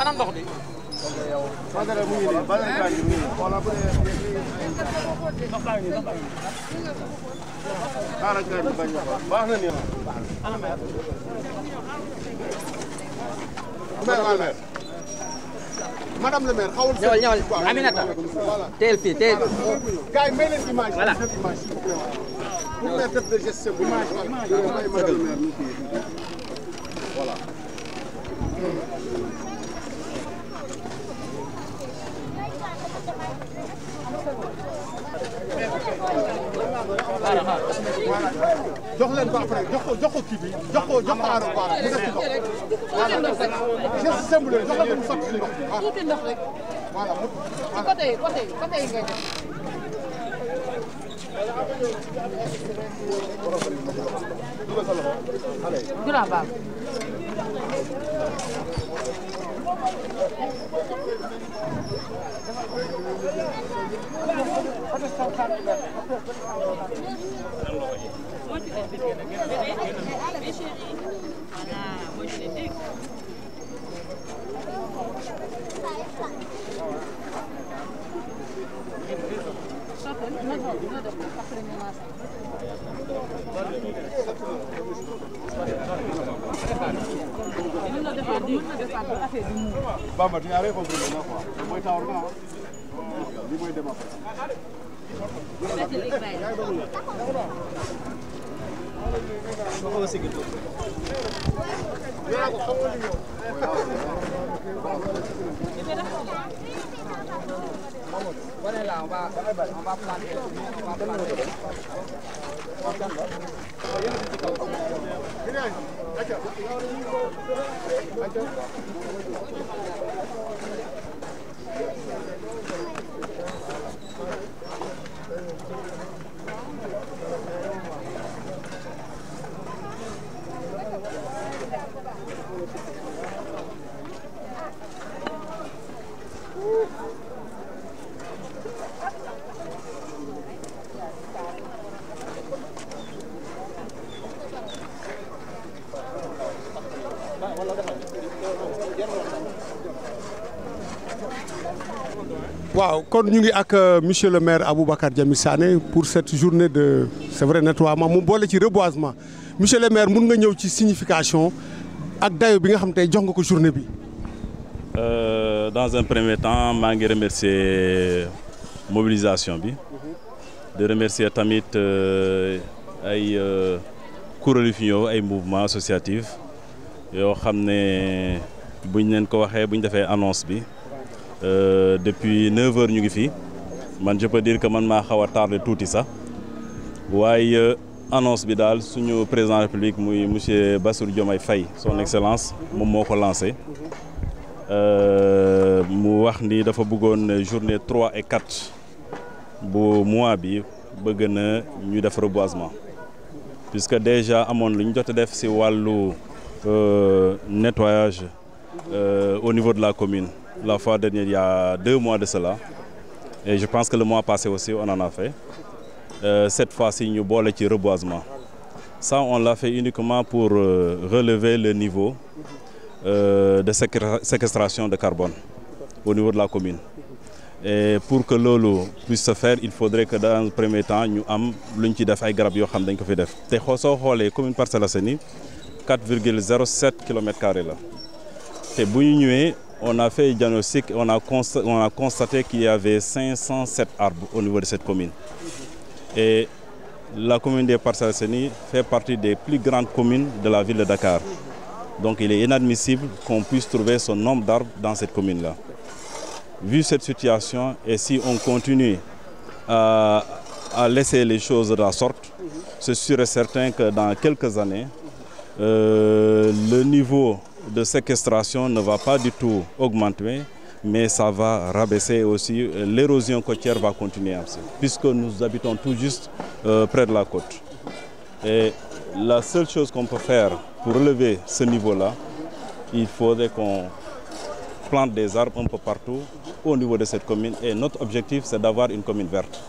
Anam ndox bi Badara mu ngi nii Badara Kañ mu ngi nii wala bu dee ndox baa ngi nii xaaral Kañ bañ na ko baax na nii ana maire madame le maire xawul ñëwal Aminata teel fii teel gars yi may leen image voilà pour les def de gestion bu image madame le maire ñu kii voilà jox leen ko après jox ko kii bi jox ko aaro baara mu def ci ndox voilà geste simple jox ko mu sotti ci ndox tuuti ndox rek voilà côté yi ngay def dina baax Bamba tu as compris quoi moy tawar nga li moy dem après Voilà là on va planter waaw kon ñu ngi ak monsieur le maire Aboubacar Jamil Sané pour cette journée de c'est vrai nettoiement mu boole ci reboisement monsieur le maire mun nga ñëw ci signification ak dayo bi nga xam tey jox nga ko journée bi. Dans un premier temps maa ngi remercier mobilisation bi de remercier tamit ay kuréel yu fi ñëw ay mouvement associatif yoo xam ne buñ leen ko waxee buñ defee annonce bi. Depuis 9 heures ñu ngi fi man je peux dire que man maa xaw a tardé tuuti sax waaye annonce bi daal suñu président de la République muy monsieur Bassirou Diomaye Faye son excellence moom moo ko lancé mu wax ni dafa bëggoon journée 3 et 4 bu mois bi bëgg na ñu def reboisement puisque déjà amoon lu ñu jot a def ci wàllu nettoyage au niveau de la commune. La fois dernière, il y a 2 mois de cela. Et je pense que le mois passé aussi, on en a fait. Cette fois-ci, nous avons le reboisement. Ça, on l'a fait uniquement pour relever le niveau de séquestration de carbone au niveau de la commune. Et pour que l'eau puisse se faire, il faudrait que dans un premier temps, nous ayons des garab yo xam dañ ko fi def. Té soo xolé commune Parcelles Assainies 4,07 km². Té bu ñu ñëwé on a fait un diagnostic, on a constaté qu'il y avait 507 arbres au niveau de cette commune. Et la commune des Parcelles Assainies fait partie des plus grandes communes de la ville de Dakar. Donc il est inadmissible qu'on puisse trouver ce nombre d'arbres dans cette commune-là. Vu cette situation, et si on continue à laisser les choses de la sorte, c'est sûr et certain que dans quelques années, le niveau de séquestration ne va pas du tout augmenter, mais ça va rabaisser aussi, l'érosion côtière va continuer ainsi, puisque nous habitons tout juste près de la côte. Et la seule chose qu'on peut faire pour relever ce niveau-là, il faudrait qu'on plante des arbres un peu partout au niveau de cette commune. Et notre objectif, c'est d'avoir une commune verte.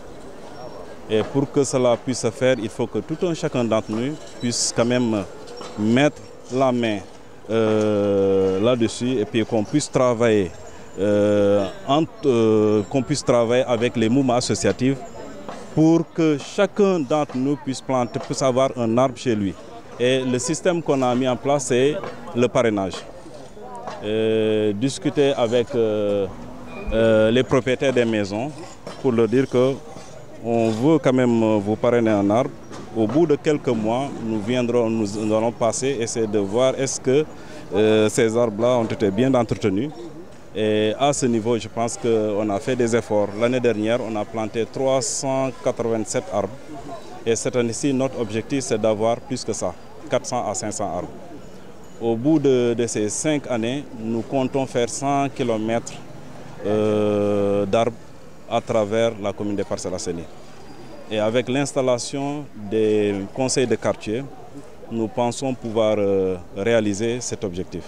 Et pour que cela puisse se faire, il faut que tout un chacun d'entre nous puisse quand même mettre la main là-dessus et puis qu'on puisse travailler avec les mouvements associatifs pour que chacun d'entre nous puisse avoir un arbre chez lui. Et le système qu'on a mis en place, c'est le parrainage. Discuter avec les propriétaires des maisons pour leur dire qu'on veut quand même vous parrainer un arbre. Au bout de quelques mois, nous allons passer, essayer de voir est-ce que ces arbres-là ont été bien entretenus. Et à ce niveau, je pense qu'on a fait des efforts. L'année dernière, on a planté 387 arbres. Et cette année-ci, notre objectif, c'est d'avoir plus que ça, 400 à 500 arbres. Au bout de ces 5 années, nous comptons faire 100 km d'arbres à travers la commune de Parcelles Assainies. Et avec l'installation des conseils de quartier, nous pensons pouvoir réaliser cet objectif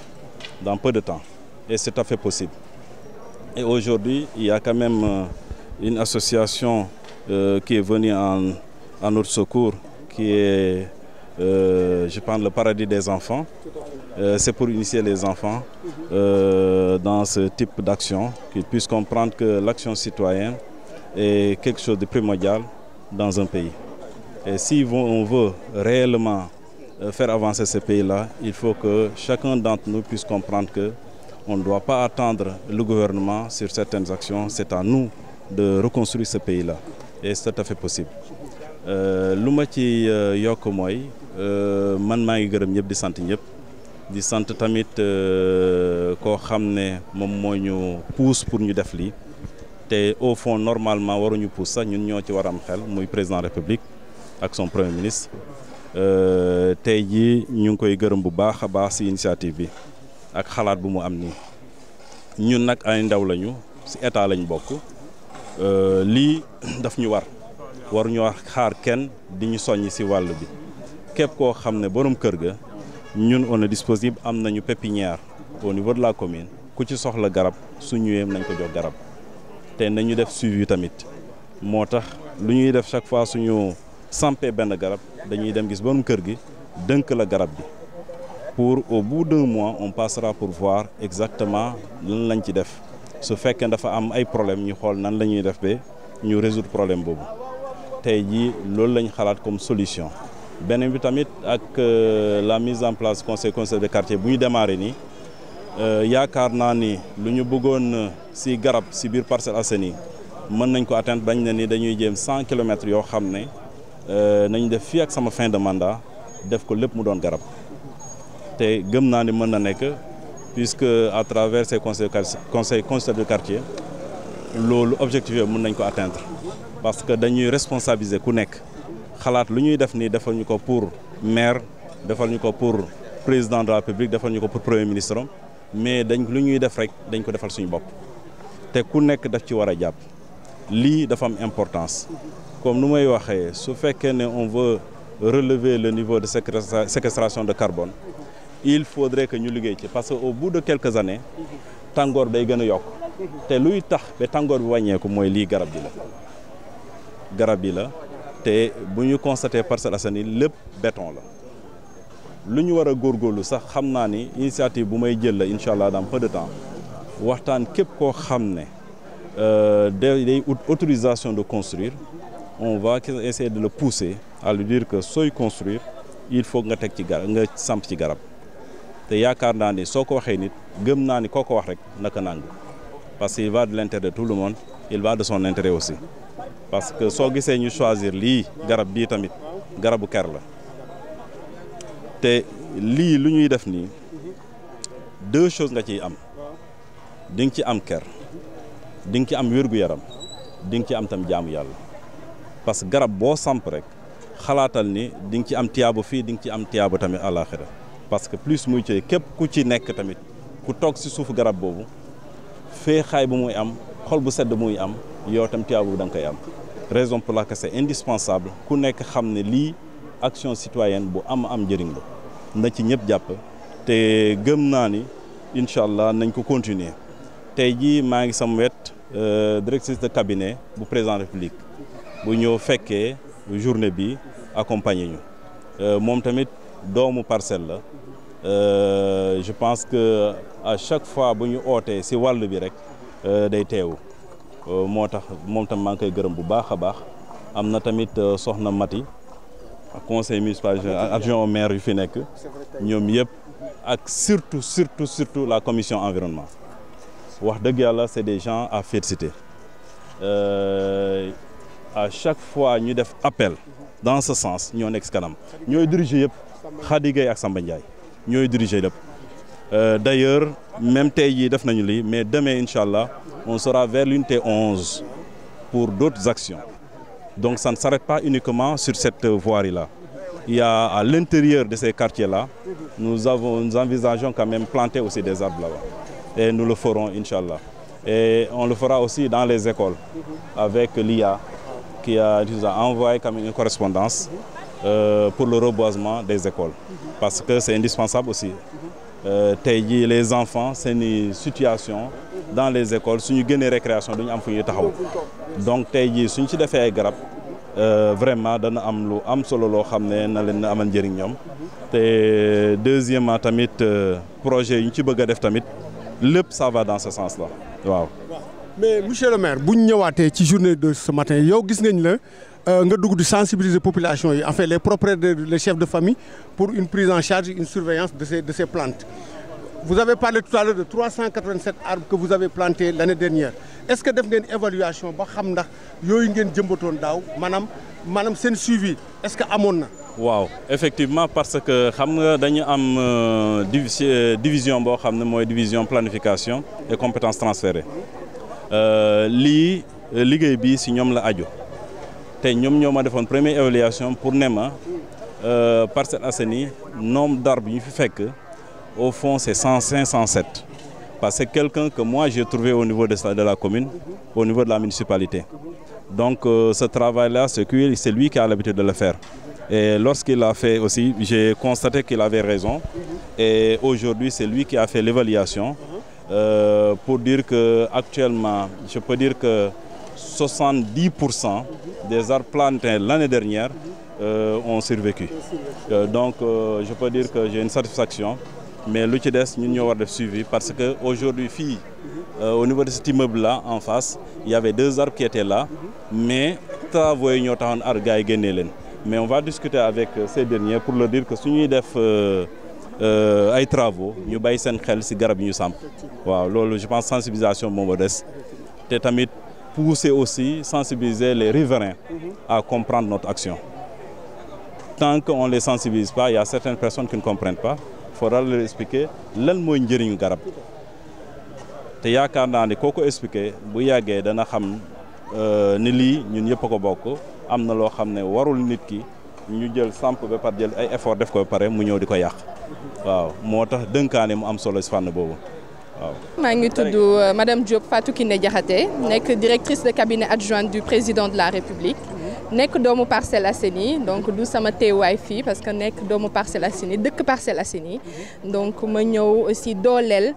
dans peu de temps. Et c'est tout à fait possible. Et aujourd'hui, il y a quand même une association qui est venue en notre secours, qui est, je pense, le Paradis des enfants. C'est pour initier les enfants dans ce type d'action, qu'ils puissent comprendre que l'action citoyenne est quelque chose de primordial dans un pays. Et si on veut réellement faire avancer ce pays-là, il faut que chacun d'entre nous puisse comprendre qu'on ne doit pas attendre le gouvernement sur certaines actions. C'est à nous de reconstruire ce pays-là. Et c'est tout à fait possible. Lu ma ci yokk mooy man maa ngi gërëm ñëpp di sant ñëpp di sant tamit koo xam ne moom moo ñu pousse pour ñu def lii te au fond normalement waruñu pousse sax ñun ñoo ci war am xel muy président de la République ak son premier ministre tey jii ñu ngi koy gërëm bu baax a baax ci initiative bi ak xalaat bu mu am nii ñun nag ay ndaw lañu ci état lañ bokk lii daf ñu war. waruñu wax xaar kenn di ñu soññ ci wàll bi képp koo xam ne borom kër ga ñun on est disponible am nañu pépinière au niveau de la commune ku ci soxla garab su ñëwee nañ ko jox garab te nañu def suivi tamit moo tax lu ñuy def chaque fois suñu sampee benn garab dañuy dem gis borom kër gi dënk la garab bi pour au bout d'un mois on passera pour voir exactement lan lañ ci def su fekkee dafa am ay problème ñu xool nan la ñuy def ba ñu résoudre problème boobu. tey jii loolu lañ xalaat comme solution beneen bi tamit ak la mise en place conseil de quartier bu ñu démarré nii yaakaar naa ni lu ñu bëggoon ci garab ci biir Parcelles Assainies mën nañ ko atteindre bañ na ni dañuy jéem 100 kilomètres yoo xam ne nañ def fii ak sama fin de mandat def ko lépp mu doon garab te gëm naa ni mën na nekk puisque à travers ces conseils de quartier loolu objectif yooyu mën nañ ko atteindre. parce que dañuy responsabiliser ku nekk xalaat lu ñuy def nii defal ñu ko pour maire defal ñu ko pour président de la République defal ñu ko pour premier ministre mais lu ñuy def rek dañ ko defal suñu bopp te ku nekk daf ci war a jàpp lii dafa am importance comme nu may waxee su fekkee ne on veut relever le niveau de séquestration de carbone il faudrait que ñu liggéey ci parce que au bout de quelques années tàngoor day gën a yokk te luy tax ba tàngoor bi wàññeeku mooy lii garab bi la te bu ñu constaté Parcelles Assainies lépp béton la lu ñu war a góorgóorlu sax xam naa ni initiative bu may jël la incha allah dans peu de temps waxtaan képp koo xam ne day autorisation de construire on va essayer de le pousser à lui dire que sooy construire il faut nga teg ci garab nga samp ci garab te yaakaar naa ni soo ko waxee nit gëm naa ni koo ko wax rek naka nangu parce qu'il va de l'intérêt de tout le monde il va de son intérêt aussi. parce que soo gisee ñu choisir lii garab bii tamit garabu ker la te lii lu ñuy def nii 2 choses nga ciy am di nga ci am ker di nga ci am wér-gu-yaram di nga ci am tam jaamu yàlla parce que garab boo samp rek xalaatal ni di nga ci am tiyaaba fii di nga ci am tiyaaba tamit àllaaxira parce que plus muy ci képp ku ci nekk tamit ku toog ci suufu garab boobu féexaay bu muy am xol bu sedd muy am yow tam tiyaaba bu da nga koy am raison pour laquelle c'est indispensable ku nekk xam ne lii action citoyenne bu am njëriñ la na ci ñëpp jàpp te gëm naa ni incha allah nañ ko continuer tey jii maa ngi sama wet directrice de cabinet bu président République bu ñëw fekkee journée bi accompagner ñu moom tamit doomu Parcelles la je pense que à chaque fois bu ñu ootee si wàll bi rek day teewu moo tax moom tam maa ngi koy gërëm bu baax a baax am na tamit soxna Mati conseil municipal adjoint au maire yu fi nekk ñoom yëpp ak surtout la commission environnement wax dëgg yàlla c'est des gens à féliciter à chaque fois ñu def appel dans ce sens ñoo nekk si kanam ñooy diriger yëpp Khady Gueye ak Samba Ndiaye ñooy diriger lépp d'ailleurs même tey jii def nañu lii mais demain incha allah on sera vers l'unité 11 pour d'autres actions donc ça ne s'arrête pas uniquement sur cette voirie-là. Il y a à l'intérieur de ces quartiers-là nous envisageons quand même planter aussi des arbres là-bas et nous le ferons incha allah et on le fera aussi dans les écoles avec l'IA qui nous a envoyé quand même une correspondance pour le reboisement des écoles parce que c'est indispensable aussi tey jii les enfants seeni situation dans les écoles suñu génnee récréation duñu am fu ñuy taxaw donc tey jii suñ ci defee ay garab vraiment dana am lu am solo loo xam ne na leen amal njëriñ ñoom te deuxièmement tamit projet yu ñu ci bëgg a def tamit lépp ça va dans ce sens là waaw. mais monsieur le maire bu ñu ñëwaatee ci journée de ce matin yow gis nañ la nga dugg di sensibiliser population yi en fait les propriétaires les chefs de famille pour une prise en charge une surveillance de ces plantes. Vous avez parlé tout à l'heure de 387 arbres que vous avez plantés l'année dernière est-ce que def ngeen évaluation ba xam ndax yooyu ngeen jëmbatoon daaw maanaam seen suivi est-ce que amoon na. waaw effectivement parce que xam nga dañu am division boo xam ne mooy division planification et compétences transférées lii liggéey bi si ñoom la aju te ñoom ñoo ma defoon première évaluation pour ne ma Parcelles Assainies nombre d'arbres yi ñu fi fekk au fond c'est 507 parce que quelqu'un que moi j'ai trouvé au niveau de la commune au niveau de la municipalité donc ce travail-là c'est lui qui a l'habitude de le faire et lorsqu'il l'a fait aussi j'ai constaté qu'il avait raison et aujourd'hui c'est lui qui a fait l'évaluation pour dire que actuellement je peux dire que 70% des arbres plantés l'année dernière ont survécu donc je peux dire que j'ai une satisfaction mais lu ci des ñun ñoo war def suivi parce que aujourd'hui fii au niveau de cet immeuble là en face il y avait 2 arbres qui étaient là mais travaux yi ñoo taxoon ar gars yi génnee leen mais on va discuter avec ces derniers pour leur dire que su ñuy def ay travaux ñu bàyyi seen xel ci garab yi ñu samp waaw loolu je pense sensibilisation moom a des te tamit pousser aussi sensibiliser les riverains à comprendre notre action tant qu'on les sensibilise pas il y a certaines personnes qui ne comprennent pas il faudra leur expliquer lan mooy njëriñu garab te yaakaar naa ne koo ko expliquer bu yàggee dana xam ni lii ñun ñëpp a ko bokk am na loo xam ne warul nit ki ñu jël samp ba par jël ay effort def ko ba pare mu ñëw di ko yàq waaw moo tax dënkaane mu am solo si fànn boobu waaw. maa ngi tudd madame Diop Fatou Kiné Diakhaté nekk directrice de cabinet adjointe du président de la République. nekk doomu Parcelles Assainies donc du sama teewaay fii parce que nekk doomu Parcelles Assainies dëkk Parcelles Assainies donc ma ñëw aussi dooleel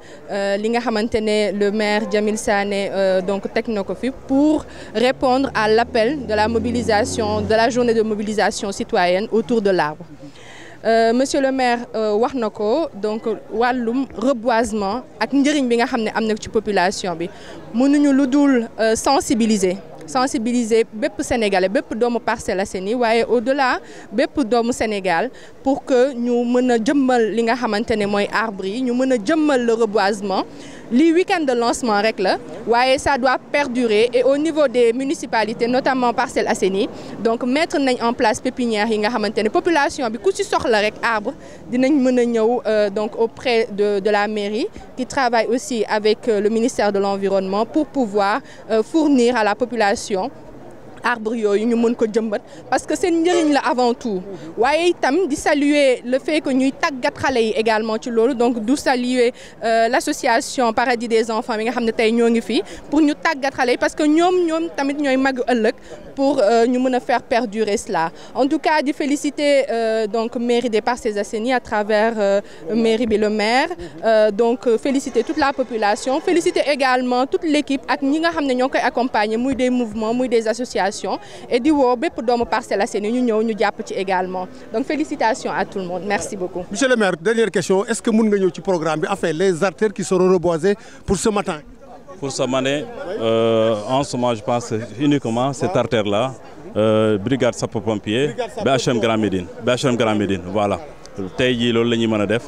li nga xamante ne le maire Jamil Sané donc teg na ko fi pour répondre à l'appel de la mobilisation de la journée de mobilisation citoyenne autour de l'arbre. Monsieur le maire wax na ko donc wàllum reboisement ak njëriñ bi nga xam ne am na ci population bi mënuñu lu dul sensibiliser bépp Sénégalais bépp doomu Parcelles Assainies waaye au-delà bépp doomu Sénégal pour que ñu mën a jëmmal li nga xamante ne mooy arbre yi ñu mën a jëmmal le reboisement lii week-end de lancement rek la waaye ça doit perdurer et au niveau des municipalités notamment Parcelles Assainies donc mettre nañ en place pépinière yi nga xamante ne population bi ku ci soxla rek arbre dinañ mën a ñëw donc auprès de la mairie qui travaille aussi avec le ministère de l'environnement pour pouvoir fournir à la population arbre yooyu ñu mën ko jëmbat parce que seen njëriñ la avant tout waaye itam di saluer le fait que ñuy tàggat xale yi également ci loolu donc du saluer l'association Paradis des enfants bi nga xam ne tey ñoo ngi fii pour ñu tàggat xale yi parce que ñoom tamit ñooy mag ëllëg pour ñu mën a faire perdurer cela en tout cas di féliciter donc mairie des Parcelles Assainies à travers mairie bi le maire donc féliciter toute la population féliciter également toute l'équipe ak ñi nga xam ne ñoo koy accompagner muy des mouvements muy des associations et di woo bépp doomu Parcelles Assainies ñu ñëw ñu jàpp ci également donc félicitations à tout le monde merci beaucoup. Monsieur le maire dernière question est-ce que mën nga ñëw ci programme bi enfin les artères qui seront reboisées pour ce matin. Pour ce matin en ce moment je pense uniquement cette artère là brigade sapeurs-pompiers BHM Grand Médine voilà tey jii loolu la ñuy mën a def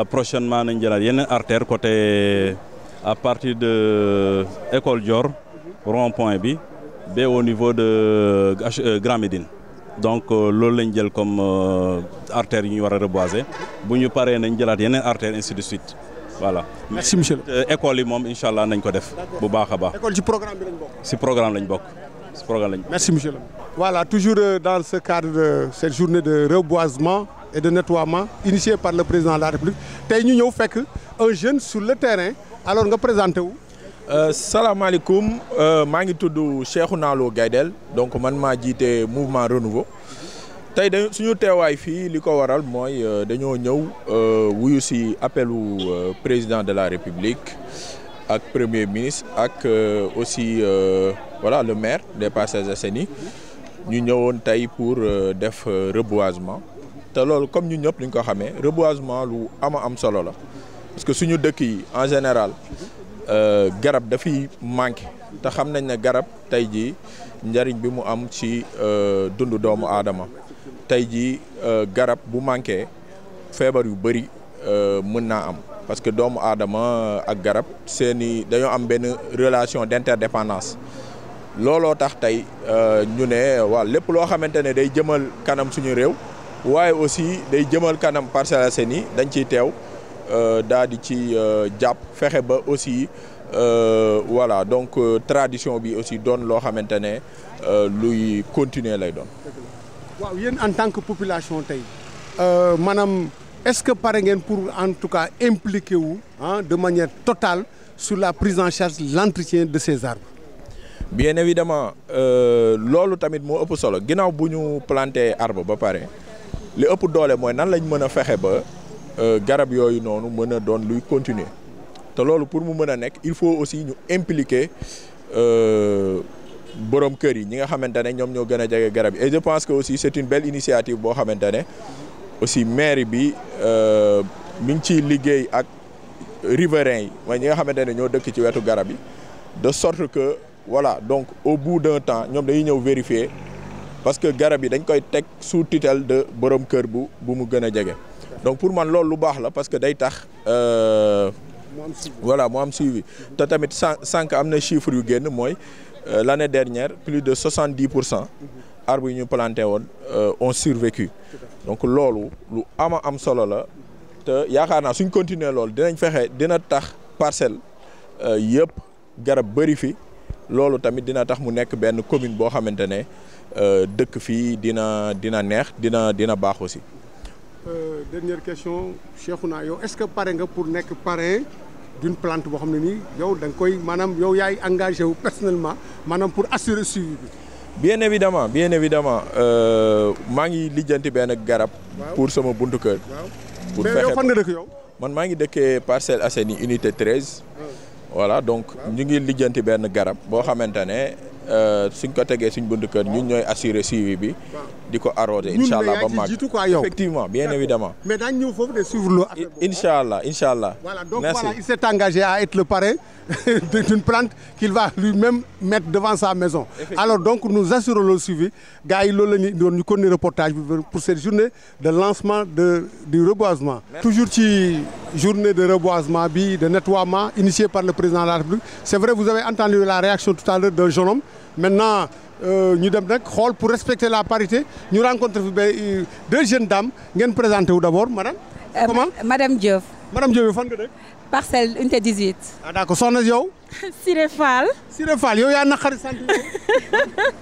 prochainement nañ jëlaat yeneen artère côté à partir de école Dior rond-point bi ba au niveau de Grand Médine donc loolu lañ jël comme artères yi ñu war a reboiser bu ñu paree nañ jëlaat yeneen artères ainsi de suite voilà. Merci monsieur. école yi moom incha allah nañ ko def bu baax a baax. école ci programme bi lañ bokk. si programme lañ bokk. Merci monsieur. Voilà toujours dans ce cadre de cette journée de reboisement et de nettoiement initiée par le président de la République tey ñu ñëw fekk un jeune sur le terrain alors nga présenté wu. salaamaaleykum maa ngi tudd Cheikhouna Lo Gaydel donc man maa jiite mouvement renouveau tey suñu teewaay fii li ko waral mooy dañoo ñëw wuyu si appelu président de la République ak premier ministre ak aussi voilà le maire des Parcelles Assainies ñu ñëwoon tey pour def reboisement te loolu comme ñu ñëpp li ñu ko xamee reboisement lu am solo la parce que suñu dëkk yi en général garab dafay manqué te xam nañ ne garab tey jii njariñ bi mu am ci dundu doomu aadama tey jii garab bu manqué feebar yu bëri mën naa am parce que doomu aadama ak garab seeni dañoo am benn relation d'interdépendance looloo tax tey ñu ne waaw lépp loo xamante ne day jëmal kanam suñu réew waaye aussi day jëmal kanam Parcelles Assainies dañ ciy teew daal di ci jàpp fexe ba aussi voilà donc tradition bi aussi doon loo xamante ne luy continuer lay doon. waaw yéen en tant que population tey maanaam est-ce que pare ngeen pour en tout cas impliquer wu de manière totale sur la prise en charge l'entretien de ces arbres. bien évidemment loolu tamit moo ëpp solo ginnaaw bu ñu planter arbre ba pare li ëpp doole mooy nan lañ mën a fexe ba. garab yooyu noonu mën a doon luy continuer te loolu pour mu mën a nekk il faut aussi ñu impliquer borom kër yi ñi nga xamante ne ñoom ñoo gën a jege garab yi et je pense que aussi c'est une belle initiative boo xamante ne aussi mairie bi mi ngi ciy liggéey ak riverains yi mooy ñi nga xamante ne ñoo dëkk ci wetu garab yi de sorte que voilà donc au bout d'un temps ñoom dañuy ñëw vérifier parce que garab yi dañ koy teg sous tutelle de borom kër bu mu gën a jege. donc pour man loolu lu baax la parce que day tax voilà mu am suivi te tamit sànq am na chiffre yu génn mooy l'année dernière plus de 70% arbres yi ñu planté woon ont survécu donc loolu lu am solo la te yaakaar naa suñ continuer loolu dinañ fexe dina tax parcelle yëpp garab bëri fi loolu tamit dina tax mu nekk benn commune boo xamante ne dëkk fii dina neex dina baax aussi. Dernière question Cheikhouna yow est-ce que pare nga pour nekk parrain d'une plante boo xam ne nii yow da nga koy maanaam yow yaay engagé wu personnellement maanaam pour assurer suivi bi. bien évidemment maa ngi lijjanti benn garab. pour sama buntu kër. pour mais yow fan nga dëkk yow. man maa ngi dëkkee Parcelles Assainies unité 13. voilà donc ñu ngi lijjanti benn garab boo xamante ne suñ ko tegee suñ buntu kër ñun ñooy assurer suivi bi. di ko arroser incha allah ba màgg effectivement bien évidemment. mais daañu ñëw foofu de suivre loo. incha allah. voilà donc merci. Voilà il s'est engagé à être le parrain d'une plante qu'il va lui-même mettre devant sa maison. Alors donc nous assurons le suivi gars yi loolu la ñuy doon ñu continuer reportage bi pour cette journée de lancement du reboisement. toujours ci journée de reboisement bi de nettoiement initiée par le président de la République c'est vrai vous avez entendu la réaction tout à l'heure d'un jeune homme maintenant. ñu dem nag xool pour respecter la parité ñu rencontre fi deux jeunes dames ngeen présenté wu d'abord madame. comment madame Diop. madame Diop fan nga dëkk. parcelle unité 18. ah d'accord soxna yow. Siré Fall. Siré Fall yow yaa naqari sant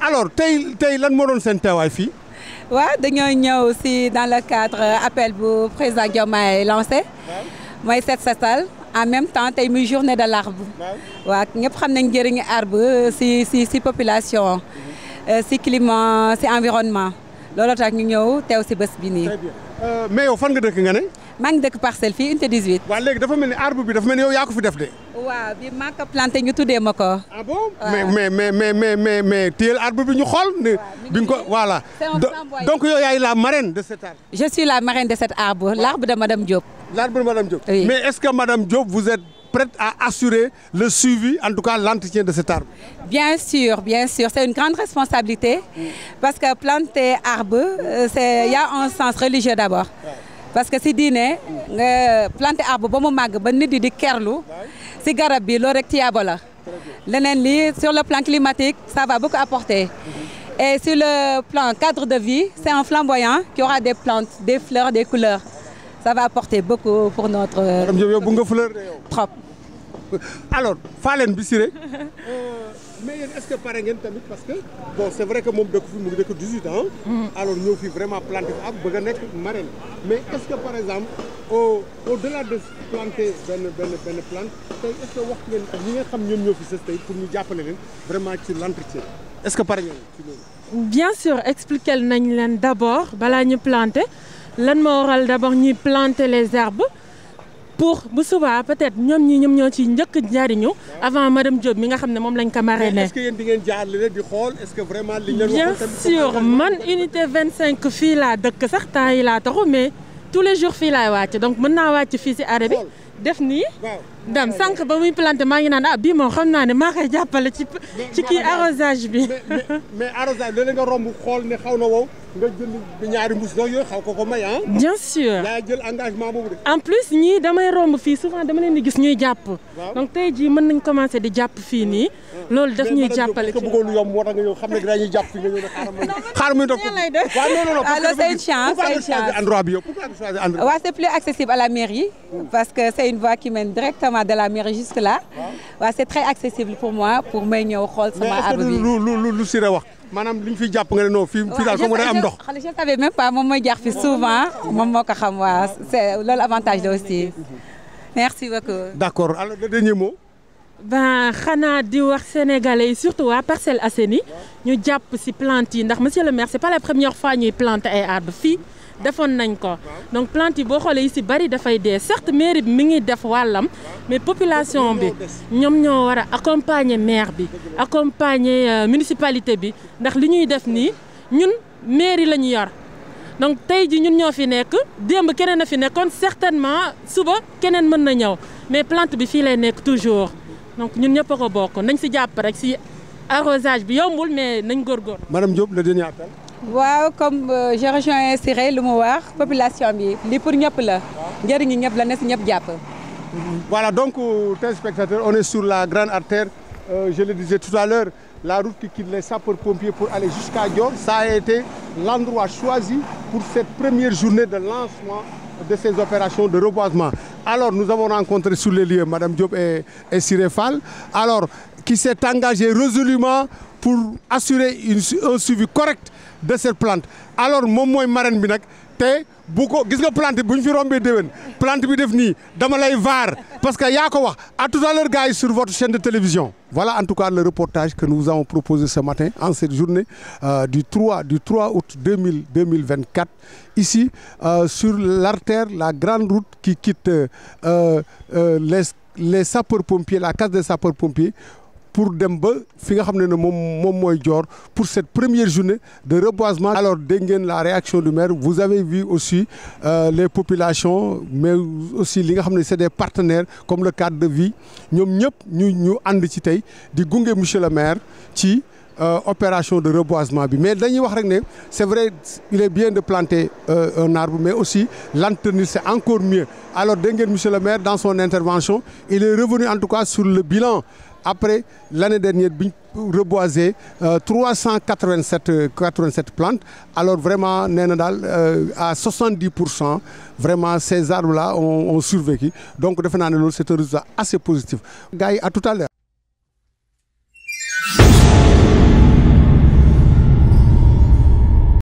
alors tey lan moo doon seen teewaay fii. waaw dañoo ñëw si dans le cadre appel bu président Diomaye lancé. mooy set setal en même temps tey muy journée de l'arbre. waaw ñëpp xam nañ njëriñu arbre si population. si climat si environnement. looloo tax ñu ñëw teew si bés bi nii. très bien mais yow fan nga dëkk nga ne. maa ngi dëkk parcelle fii unité 18. waaw léegi dafa mel ni arbre bi dafa mel ni yow yaa ko fi def de. waaw bi maa ko planté ñu tuddee ma ko. ah bon mais téyel arbre bi ñu xool. bi nga ko voilà. donc yow yaay la marraine de cet arbre. je suis la marraine de cet arbre l'arbre de madame Diop. l'arbre de madame Diop. Oui. mais est-ce que madame Diop vous êtes prête à assurer le suivi en tout cas l'entretien de cet arbre. Bien sûr, c'est une grande responsabilité parce que planter arbre, il y a un sens religieux d'abord. Parce que si diine nga planter arbre ba mu màgg ba nit yi di kerlu si garab bi loolu rek tiyaaba la. leneen li sur le plan climatique ça va beaucoup apporter. Et sur le plan cadre de vie, c'est un flamboyant qui aura des plantes, des fleurs, des couleurs. Ça va apporter beaucoup pour notre. Madame Diop yow bu nga fleur de yow. Trop. alors Fallène bi Siré mais yéen est-ce que pare ngeen tamit parce que bon c'est vrai que moom dëkk fi mu ngi dëkk 18 ans. alors ñëw fi vraiment planter ab bëgg a nekk marraine mais est-ce que par exemple au-delà de planter benn plante tey est-ce que wax ngeen ak ñi nga xam ñoom ñoo fi sës tey pour ñu jàppale leen vraiment ci l'entretien est-ce que pare ngeen ci loolu. bien sûr expliquer nañ leen d'abord balaa ñu planter lan moo waral d'abord ñuy planter les arbres. pour bu subaa peut-être ñoom ñoo ci njëkk jariñu avant madame Diop mi nga xam ne moom lañ ko marrainer. est-ce que yéen di ngeen jaar leen di xool est-ce que vraiment li ñu bien sûr man unité 25 fii laa dëkk sax temps yi laa taxu mais tous les jours fii laay wàcc donc mën naa wàcc fii ci arrêt bi def nii. dem sànq ba muy planté maa ngi naan bii moom xam naa ne maa koy jàppale ci kii arrosage bi. mais arrosage léeg-léeg nga romb xool ne xaw na wow nga jënd ñaari mbuus yooyu xaw ko may ah. bien sûr yaa jël engagement boobu de. en plus ñii damay romb fii souvent dama leen di gis ñuy jàpp. donc tey jii mën nañ commencer di jàpp fii nii. loolu daf ñuy jàppale ci mais bëggoon lu yomb moo tax nga ñëw xam ne dañuy jàpp fii nga ñëw ne xaaral muy doog. waaw non c'est une chance c'est une chance. endroit bi yow pourquoi nga choisir endroit. waaw c'est plus accessible à la mairie parce que c'est une voie qui mène directement de la mairie jusque là. waaw c'est très accessible pour moi pour may ñëw xool sama arbre bi. lu Siré wax maanaam li ñu fiy jàpp nga ne non fii daal comme day am ndox. je savais même pas moom mooy jaar fi souvent moom moo ko xam waaw c'est loolu avantage la aussi. merci beaucoup. d'accord alors le dernier mot. ben xanaa di wax sénégalais yi surtout waa Parcelles Assainies ñu jàpp ci plante yi ndax monsieur le maire c'est pas la première fois ñuy planter ay arbres fii. defoon nañ ko donc plante yi boo xoolee yi ci bari dafay dee certes mairie bi mi ngi def wàllam mais population bi ñoom ñoo war a accompagner maire bi accompagner municipalité bi ndax li ñuy def nii ñun mairie la ñu yor donc tey ji ñun ñoo fi nekk démb keneen a fi nekkoon certainement suba keneen mën na ñëw mais plante bi fii lay nekk toujours donc ñun ñëpp a ko bokk nañ ci jàpp rek ci arrosage bi yombul mais nañ góorgóor. Madame Diop le dernier appel. waaw comme je rejoins Siré lu mu wax population bi lii pour ñëpp la njëriñu ñëpp la ne si ñëpp jàpp. voilà donc téléspectateurs on est sur la grande artère je le disais tout à l'heure la route qui quitte les sapeurs-pompiers pour aller jusqu'à Dior ça a été l'endroit choisi pour cette première journée de lancement de ces opérations de reboisement. Alors nous avons rencontré sur les lieux Madame Diop et Siré Fall alors qui s'est engagé résolument pour assurer un suivi correct de cette plante alors moom mooy marraine bi nag te bu ko gis nga plante bu ñu fi rombee déwén plante bi def nii dama lay vaar parce que yaa ko wax à tout à l'heure gars yi sur votre chaîne de télévision. Voilà en tout cas le reportage que nous vous avons proposé ce matin en cette journée du 3 août 2024 ici sur l'artère la grande route qui quitte les sapeurs-pompiers la case des sapeurs-pompiers. pour dem ba fi nga xam ne moom mooy Dior pour cette première journée de reboisement. Alors dégg ngeen la réaction du maire vous avez vu aussi les populations mais aussi li nga xam ne c'est des partenaires comme le cadre de vie ñoom ñëpp ñu ànd ci tey di gunge monsieur le maire ci opération de reboisement bi mais dañuy wax rek ne c'est vrai il est bien de planter un arbre mais aussi l'entretenir c'est encore mieux alors dégg ngeen monsieur le maire dans son intervention il est revenu en tout cas sur le bilan après l'année dernière bi ñu reboisé 387 plantes alors vraiment nee na daal à 70% vraiment ces arbres là ont survécu donc defe naa ne loolu c'est un résultat assez positif gars yi à tout à l'heure